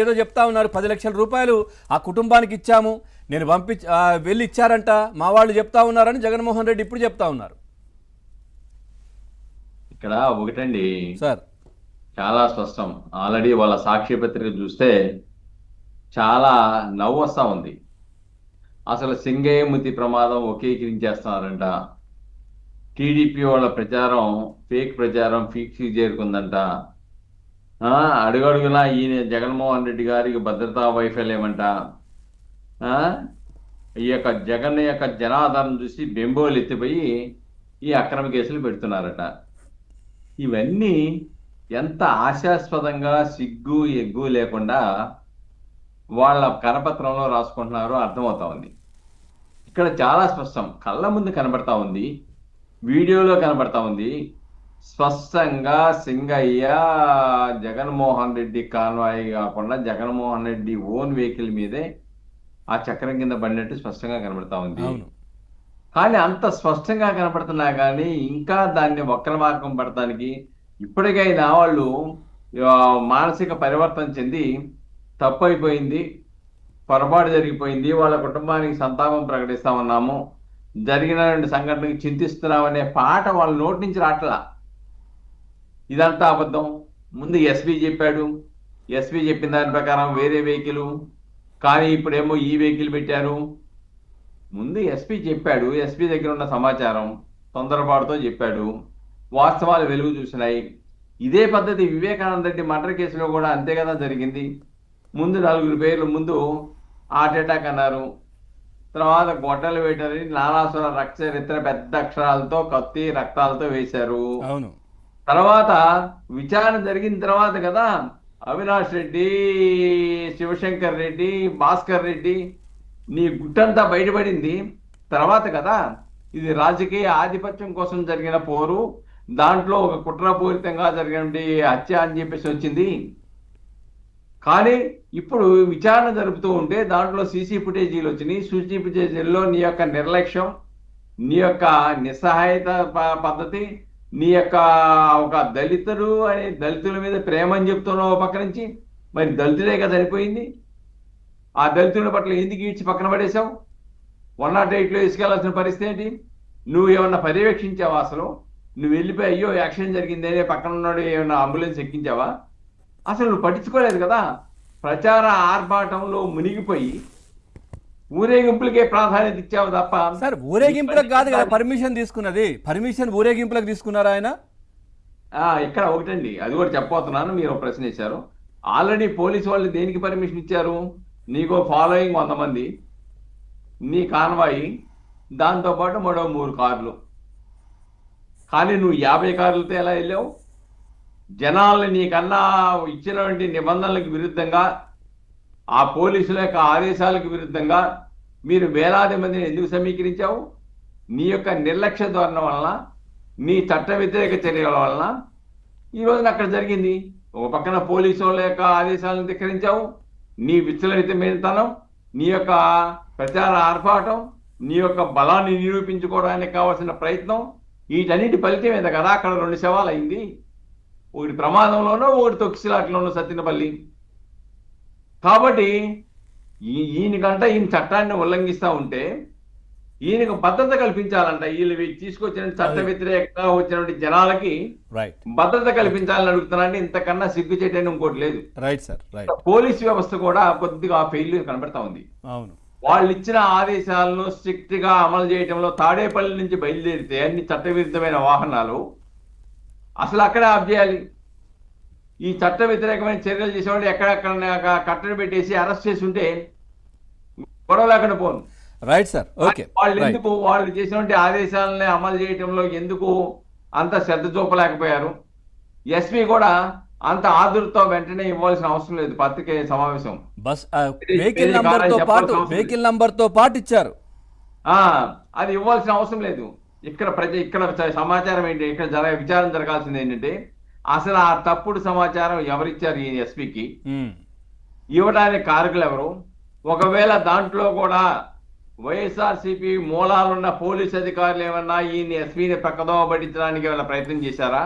ఏదో చెప్తా ఉన్నారు 10 లక్షల రూపాయలు ఆ కుటుంబానికి ఇచ్చాము నేను వెళ్ళి ఇచ్చారంట మా వాళ్ళు చెప్తా ఉన్నారని జగన్మోహన్ రెడ్డి ఇప్పుడు చెప్తా ఉన్నారు. ఇక్కడ ఒకటండి సార్, చాలా స్పష్టం. ఆల్రెడీ వాళ్ళ సాక్షి పత్రిక చూస్తే చాలా నవ్వు వస్తా ఉంది. అసలు సింగయ్యమూర్తి ప్రమాదం వక్రీకరించేస్తున్నారంట. టీడీపీ వాళ్ళ ప్రచారం ఫేక్ ప్రచారం ఫిక్స్ చేరుకుందంట. అడుగడుగునా ఈయన జగన్మోహన్ రెడ్డి గారికి భద్రతా వైఫల్యమంట. ఈ యొక్క జగన్ యొక్క జనాదరణ చూసి బెంబోలు ఎత్తిపోయి ఈ అక్రమ కేసులు పెడుతున్నారట. ఇవన్నీ ఎంత ఆశాస్పదంగా సిగ్గు ఎగ్గు లేకుండా వాళ్ళ కరపత్రంలో రాసుకుంటున్నారో అర్థమవుతా ఉంది. ఇక్కడ చాలా స్పష్టం, కళ్ళ ముందు కనబడతా ఉంది, వీడియోలో కనబడతా ఉంది. స్పష్టంగా సింగయ్య జగన్మోహన్ రెడ్డి కాన్వాయ్ కాకుండా జగన్మోహన్ రెడ్డి ఓన్ వెహికల్ మీదే ఆ చక్రం కింద పడినట్టు స్పష్టంగా కనబడతా ఉంది. కానీ అంత స్పష్టంగా కనపడుతున్నా కానీ ఇంకా దాన్ని వక్ర మార్గం పడటానికి ఇప్పటికైనా వాళ్ళు మానసిక పరివర్తన చెంది తప్పు అయిపోయింది, పొరపాటు జరిగిపోయింది, వాళ్ళ కుటుంబానికి సంతాపం ప్రకటిస్తా ఉన్నాము, జరిగిన సంఘటనకి చింతిస్తున్నామనే పాట వాళ్ళ నోటి నుంచి రాట్లా. ఇదంతా అబద్ధం. ముందు ఎస్పీ చెప్పాడు, ఎస్పీ చెప్పిన దాని ప్రకారం వేరే వెహికల్, కానీ ఇప్పుడేమో ఈ వెహికల్ పెట్టారు. ముందు ఎస్పీ చెప్పాడు, ఎస్పీ దగ్గర ఉన్న సమాచారం తొందరపాటుతో చెప్పాడు, వాస్తవాలు వెలుగు చూసినాయి. ఇదే పద్ధతి వివేకానంద రెడ్డి మర్డర్ కేసులో కూడా అంతే కదా జరిగింది. ముందు 4 పేర్లు ముందు హార్ట్ అటాక్ అన్నారు, తర్వాత గొడ్డలు వేటారని నారాసుర రక్త చరిత్ర పెద్ద అక్షరాలతో కత్తి రక్తాలతో వేశారు. తర్వాత విచారణ జరిగిన తర్వాత కదా అవినాష్ రెడ్డి, శివశంకర్ రెడ్డి, భాస్కర్ రెడ్డి నీ గుట్టంతా బయటపడింది తర్వాత కదా. ఇది రాజకీయ ఆధిపత్యం కోసం జరిగిన పోరు, దాంట్లో ఒక కుట్రపూరితంగా జరిగిన హత్య అని చెప్పేసి వచ్చింది. కానీ ఇప్పుడు విచారణ జరుపుతూ ఉంటే దాంట్లో సీసీ ఫుటేజీలు వచ్చినాయి. సీసీ ఫుటేజీల్లో నీ యొక్క నిర్లక్ష్యం, నీ యొక్క నిస్సహాయత పద్ధతి, నీ యొక్క ఒక దళితుడు అనే దళితుల మీద ప్రేమ అని చెప్తున్నావు పక్క నుంచి, మరి దళితుడే కదా చనిపోయింది. ఆ దళితుల పట్ల ఎందుకు ఈడ్చి పక్కన పడేశావు? 108లో తీసుకెళ్లాల్సిన పరిస్థితి ఏంటి? నువ్వు ఏమన్నా పర్యవేక్షించావా? అసలు నువ్వు వెళ్ళిపోయి అయ్యో యాక్సిడెంట్ జరిగిందే పక్కన ఉన్నాడు ఏమన్నా అంబులెన్స్ ఎక్కించావా? అసలు నువ్వు పట్టించుకోలేదు కదా. ప్రచార ఆర్భాటంలో మునిగిపోయి ఊరేగింపులకే ప్రాధాన్యత ఇచ్చావు తప్ప. సార్, ఊరేగింపులకు కాదు కదా పర్మిషన్ తీసుకున్నది, పర్మిషన్ ఊరేగింపులకు తీసుకున్నారా ఆయన? ఇక్కడ ఒకటండి, అది కూడా చెప్పబోతున్నాను. మీరు ప్రశ్న వేశారు. ఆల్రెడీ పోలీసు వాళ్ళు దేనికి పర్మిషన్ ఇచ్చారు? నీకో ఫాలోయింగ్ 100 మంది, నీ కాన్వాయి, దాంతోపాటు మరో 3 కార్లు. కానీ నువ్వు 50 కార్లతో ఎలా వెళ్ళావు? జనాల్ని నీకన్నా ఇచ్చినటువంటి నిబంధనలకు విరుద్ధంగా, ఆ పోలీసుల యొక్క ఆదేశాలకు విరుద్ధంగా మీరు వేలాది మందిని ఎందుకు సమీకరించావు? నీ యొక్క నిర్లక్ష్య ధోరణి వలన, నీ చట్ట వ్యతిరేక చర్యల వలన ఈ రోజున అక్కడ జరిగింది. ఒక పక్కన పోలీసు వాళ్ళ యొక్క ఆదేశాలను ధిక్కరించావు, నీ విచ్చలవితమైనతనం, నీ యొక్క ప్రచార ఆర్భాటం, నీ యొక్క బలాన్ని నిరూపించుకోవడానికి కావాల్సిన ప్రయత్నం, వీటన్నిటి ఫలితమేద కదా అక్కడ 2 శవాలు అయింది. ఒకటి ప్రమాదంలోనో, ఒకటి తొక్కిసలాట్లోనో సత్తినపల్లి. కాబట్టి ఈయనకంట ఈయన చట్టాన్ని ఉల్లంఘిస్తూ ఉంటే ఈయనకు భద్రత కల్పించాలంట. వీళ్ళు తీసుకొచ్చిన చట్ట వ్యతిరేకంగా వచ్చినటువంటి జనాలకి భద్రత కల్పించాలని అడుగుతున్నారంటే ఇంతకన్నా సిగ్గు చేయడానికి ఇంకోటి లేదు. పోలీస్ వ్యవస్థ కూడా కొద్దిగా ఫెయిల్యూర్ కనబడతా ఉంది. వాళ్ళు ఇచ్చిన ఆదేశాలను స్ట్రిక్ట్ గా అమలు చేయడంలో తాడేపల్లి నుంచి బయలుదేరితే అన్ని చట్టవిరుద్ధమైన వాహనాలు అసలు అక్కడే ఆఫ్ చేయాలి. ఈ చట్ట వ్యతిరేకమైన చర్యలు చేసేవాళ్ళు ఎక్కడెక్కడ కట్టడి పెట్టేసి అరెస్ట్ చేసి ఉంటే గొడవ లేకుండా పోను. వాళ్ళు ఎందుకు వాళ్ళు చేసినటువంటి ఆదేశాలని అమలు చేయడంలో ఎందుకు అంత శ్రద్ధ చూపలేకపోయారు? ఎస్పీ కూడా అంత ఆదుర్తో వెంటనే ఇవ్వాల్సిన అవసరం లేదు. పత్రిక సమావేశం వెహికల్ నంబర్ తో పాటు ఇచ్చారు, అది ఇవ్వాల్సిన అవసరం లేదు. ఇక్కడ సమాచారం ఏంటి? ఇక్కడ విచారణ జరగాల్సింది ఏంటంటే అసలు ఆ తప్పుడు సమాచారం ఎవరిచ్చారు ఈ ఎస్పీకి, ఇవ్వడానికి కారకులు ఎవరు? ఒకవేళ దాంట్లో కూడా వైఎస్ఆర్సీపీ మూలాలున్న పోలీసు అధికారులు ఏమన్నా ఈ ఎస్పీని పక్కదోవ పట్టించడానికి ఏమైనా ప్రయత్నం చేశారా?